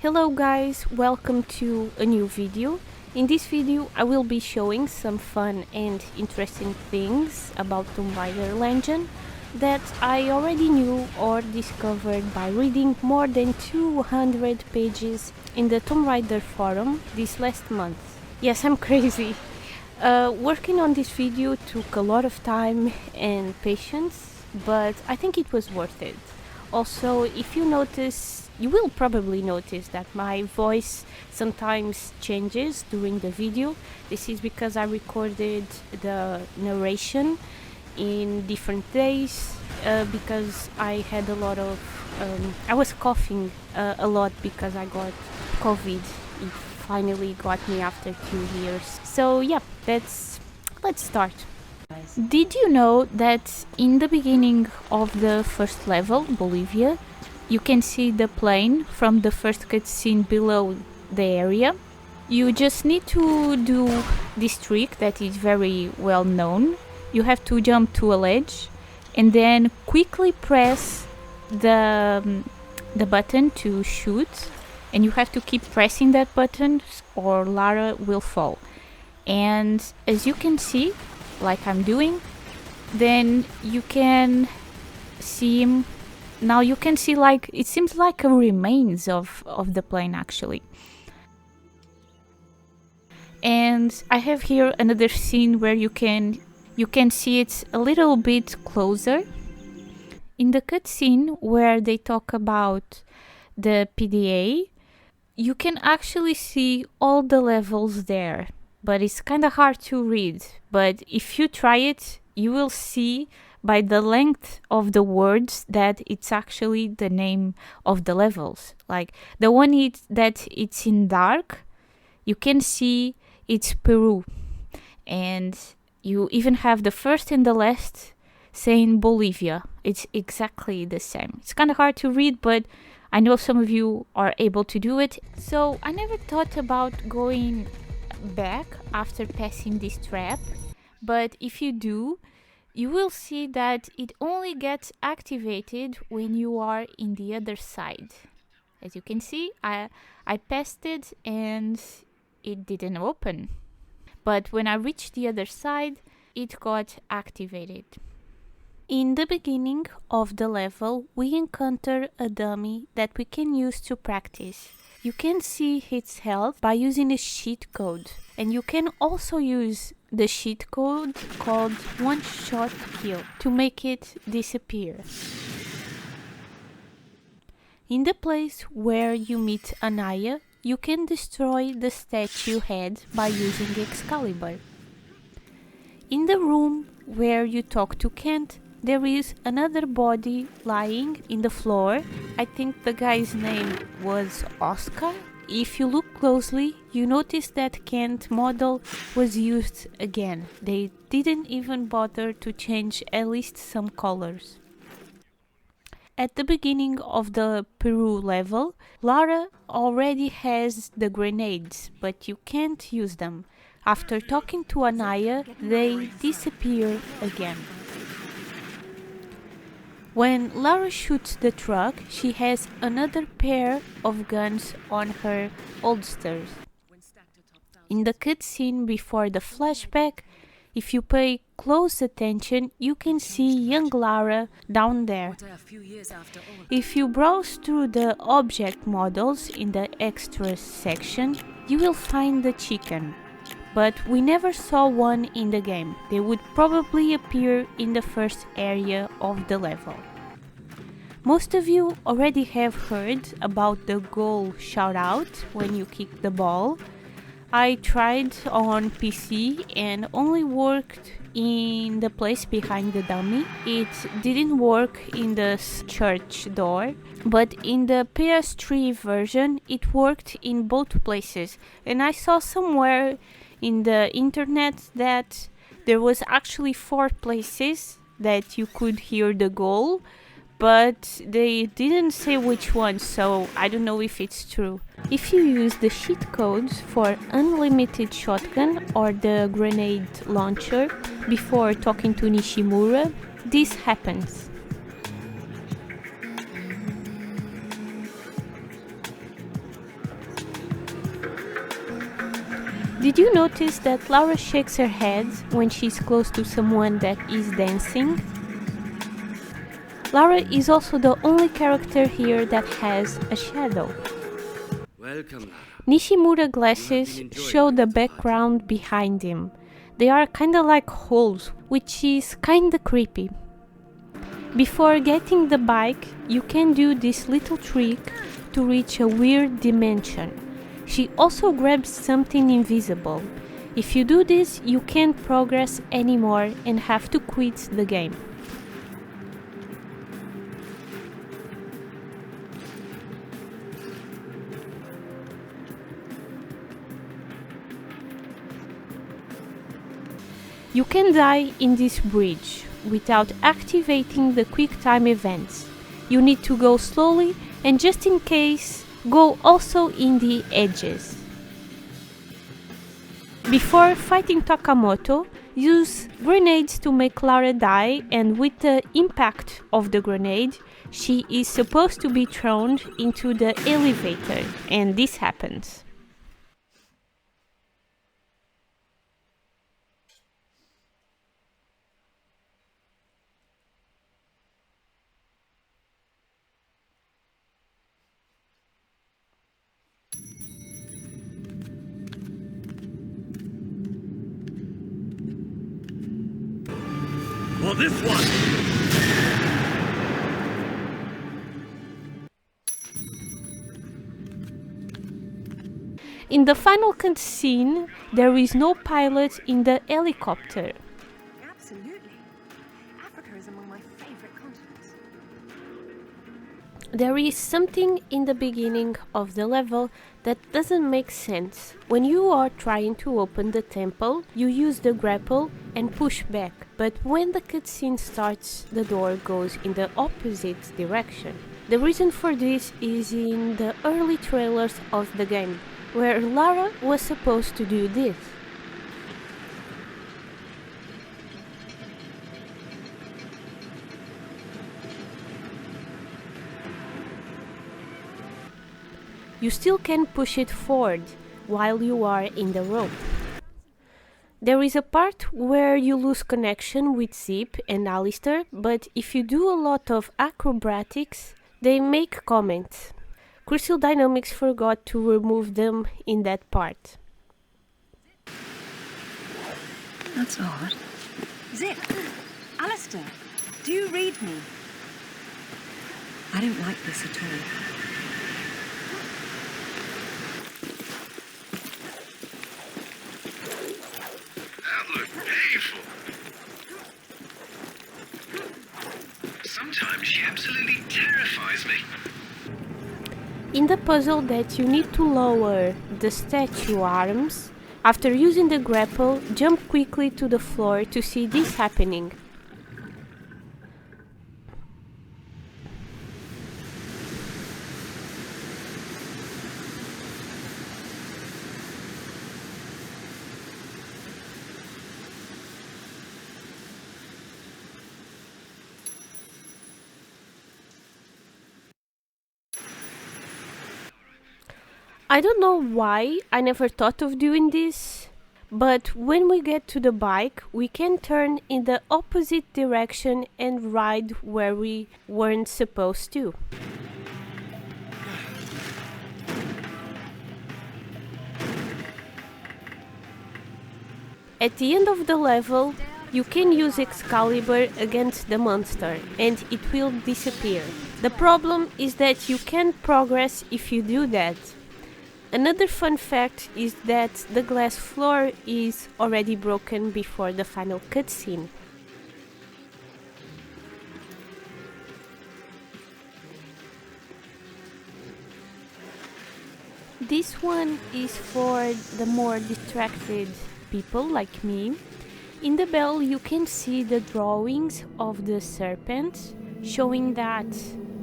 Hello guys, welcome to a new video. In this video I will be showing some fun and interesting things about Tomb Raider Legend that I already knew or discovered by reading more than 200 pages in the Tomb Raider forum this last month. Yes, I'm crazy. Working on this video took a lot of time and patience, but I think it was worth it. Also, if you notice, you will probably notice that my voice sometimes changes during the video. This is because I recorded the narration in different days because I had a lot of I was coughing a lot because I got COVID. It finally got me after 2 years. So yeah, let's start. Did you know that in the beginning of the first level, Bolivia, you can see the plane from the first cutscene below the area? You just need to do this trick that is very well known. You have to jump to a ledge and then quickly press the button to shoot, and you have to keep pressing that button or Lara will fall. And as you can see, like I'm doing, then you can see him. Now you can see, like, it seems like a remains of the plane actually. And I have here another scene where you can see it a little bit closer. In the cutscene where they talk about the PDA, you can actually see all the levels there, but it's kind of hard to read. But if you try it, you will see by the length of the words that it's actually the name of the levels. Like the one that it's in dark, you can see it's Peru, and you even have the first and the last saying Bolivia. It's exactly the same. It's kind of hard to read, but I know some of you are able to do it. So I never thought about going back after passing this trap, but if you do, you will see that it only gets activated when you are in the other side. As you can see, I passed it and it didn't open, but when I reached the other side, it got activated. In the beginning of the level, we encounter a dummy that we can use to practice. You can see its health by using a cheat code, and you can also use the cheat code called one-shot kill to make it disappear. In the place where you meet Anaya, you can destroy the statue head by using Excalibur. In the room where you talk to Kent, there is another body lying in the floor. I think the guy's name was Oscar. If you look closely, you notice that Kent model was used again. They didn't even bother to change at least some colors. At the beginning of the Peru level, Lara already has the grenades, but you can't use them. After talking to Anaya, they disappear again. When Lara shoots the truck, she has another pair of guns on her holsters. In the cutscene before the flashback, if you pay close attention, you can see young Lara down there. If you browse through the object models in the extras section, you will find the chicken. But we never saw one in the game. They would probably appear in the first area of the level. Most of you already have heard about the goal shoutout when you kick the ball. I tried on PC and only worked in the place behind the dummy. It didn't work in the church door, but in the PS3 version it worked in both places. And I saw somewhere in the internet that there was actually 4 places that you could hear the goal, but they didn't say which one, so I don't know if it's true. If you use the cheat codes for unlimited shotgun or the grenade launcher before talking to Nishimura, this happens. Did you notice that Laura shakes her head when she's close to someone that is dancing? Laura is also the only character here that has a shadow. Welcome, Lara. Nishimura glasses show the background behind him. They are kinda like holes, which is kinda creepy. Before getting the bike, you can do this little trick to reach a weird dimension. She also grabs something invisible. If you do this, you can't progress anymore and have to quit the game. You can die in this bridge without activating the quick time events. You need to go slowly and just in case, go also in the edges. Before fighting Takamoto, use grenades to make Lara die, and with the impact of the grenade, she is supposed to be thrown into the elevator, and this happens. For this one! In the final cutscene, there is no pilot in the helicopter. Absolutely. Africa is among my favorite continents. There is something in the beginning of the level that doesn't make sense. When you are trying to open the temple, you use the grapple and push back, but when the cutscene starts, the door goes in the opposite direction. The reason for this is in the early trailers of the game, where Lara was supposed to do this. You still can push it forward while you are in the rope. There is a part where you lose connection with Zip and Alistair, but if you do a lot of acrobatics, they make comments. Crystal Dynamics forgot to remove them in that part. That's odd. Zip, Alistair, do you read me? I don't like this at all. That looked painful. Sometimes she absolutely terrifies me. In the puzzle that you need to lower the statue arms, after using the grapple, jump quickly to the floor to see this happening. I don't know why I never thought of doing this, but when we get to the bike, we can turn in the opposite direction and ride where we weren't supposed to. At the end of the level, you can use Excalibur against the monster and it will disappear. The problem is that you can't progress if you do that. Another fun fact is that the glass floor is already broken before the final cutscene. This one is for the more distracted people like me. In the bell you can see the drawings of the serpent, showing that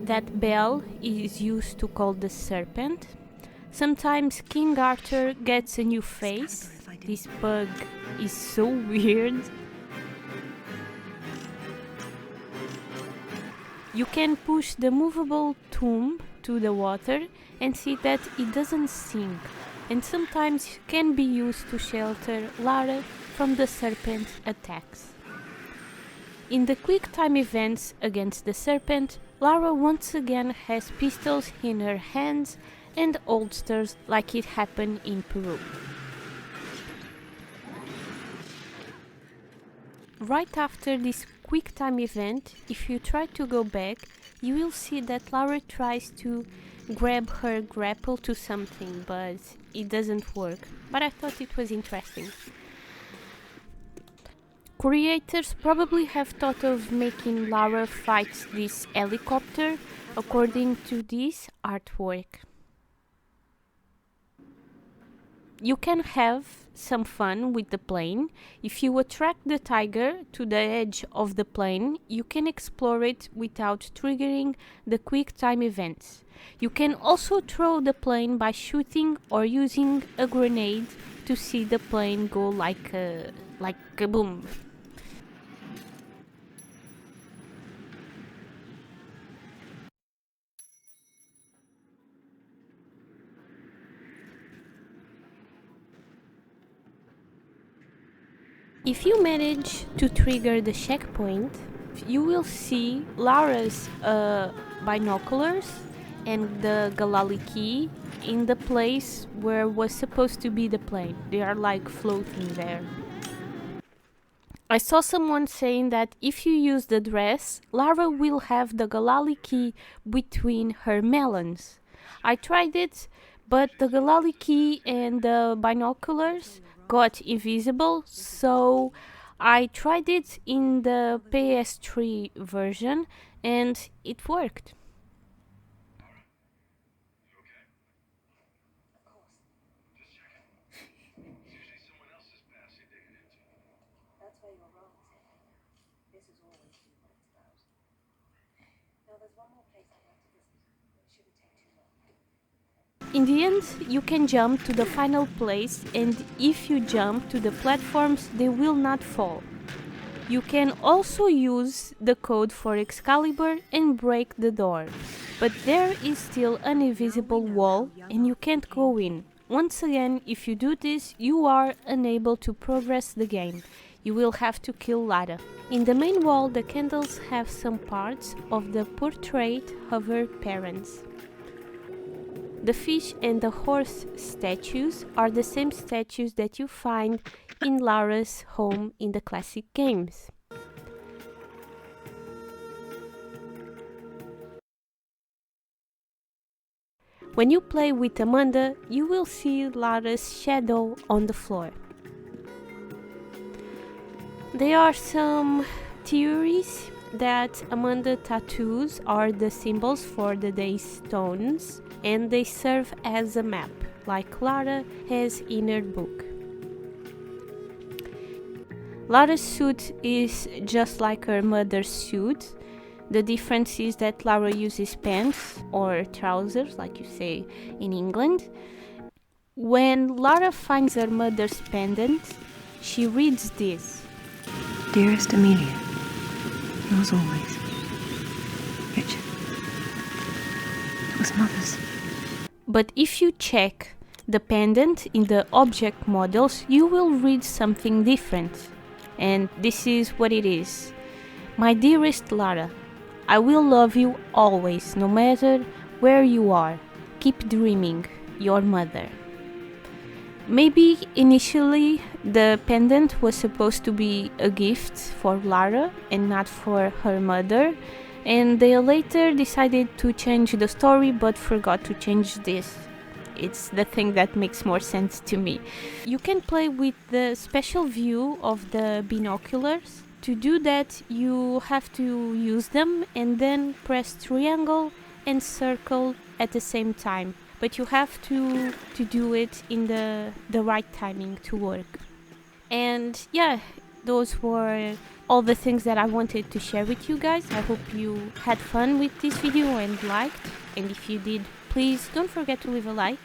that bell is used to call the serpent. Sometimes King Arthur gets a new face. This bug is so weird. You can push the movable tomb to the water and see that it doesn't sink. and sometimes can be used to shelter Lara from the serpent attacks. In the quick time events against the serpent, Lara once again has pistols in her hands and holsters like it happened in Peru. Right after this quick time event, if you try to go back, you will see that Lara tries to grab her grapple to something, but it doesn't work. But I thought it was interesting. Creators probably have thought of making Lara fight this helicopter according to this artwork. You can have some fun with the plane. If you attract the tiger to the edge of the plane, you can explore it without triggering the quick time events. You can also throw the plane by shooting or using a grenade to see the plane go like a boom. If you manage to trigger the checkpoint, you will see Lara's binoculars and the Galali key in the place where was supposed to be the plane. They are like floating there. I saw someone saying that if you use the dress, Lara will have the Galali key between her melons. I tried it, but the Galali key and the binoculars got invisible, so I tried it in the PS3 version and it worked. In the end, you can jump to the final place, and if you jump to the platforms, they will not fall. You can also use the code for Excalibur and break the door, but there is still an invisible wall and you can't go in. Once again, if you do this, you are unable to progress the game. You will have to kill Lara. In the main wall, the candles have some parts of the portrait of her parents. The fish and the horse statues are the same statues that you find in Lara's home in the classic games. When you play with Amanda, you will see Lara's shadow on the floor. There are some theories that Amanda tattoos are the symbols for the day stones, and they serve as a map, like Lara has in her book. Lara's suit is just like her mother's suit. The difference is that Lara uses pants or trousers, like you say in England. When Lara finds her mother's pendant, she reads this. Dearest Amelia, yours always, Richard. It was Mother's. But if you check the pendant in the object models, you will read something different. And this is what it is. My dearest Lara, I will love you always, no matter where you are. Keep dreaming, your mother. Maybe initially the pendant was supposed to be a gift for Lara and not for her mother, and they later decided to change the story but forgot to change this. It's the thing that makes more sense to me. You can play with the special view of the binoculars. To do that, you have to use them and then press triangle and circle at the same time. But you have to do it in the right timing to work. And yeah, those were all the things that I wanted to share with you guys. I hope you had fun with this video and liked. And if you did, please don't forget to leave a like.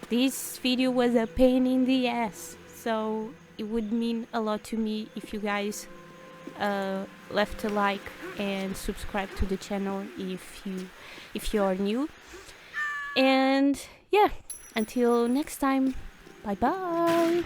This video was a pain in the ass, so it would mean a lot to me if you guys left a like and subscribe to the channel if you are new. And yeah, Until next time, bye bye!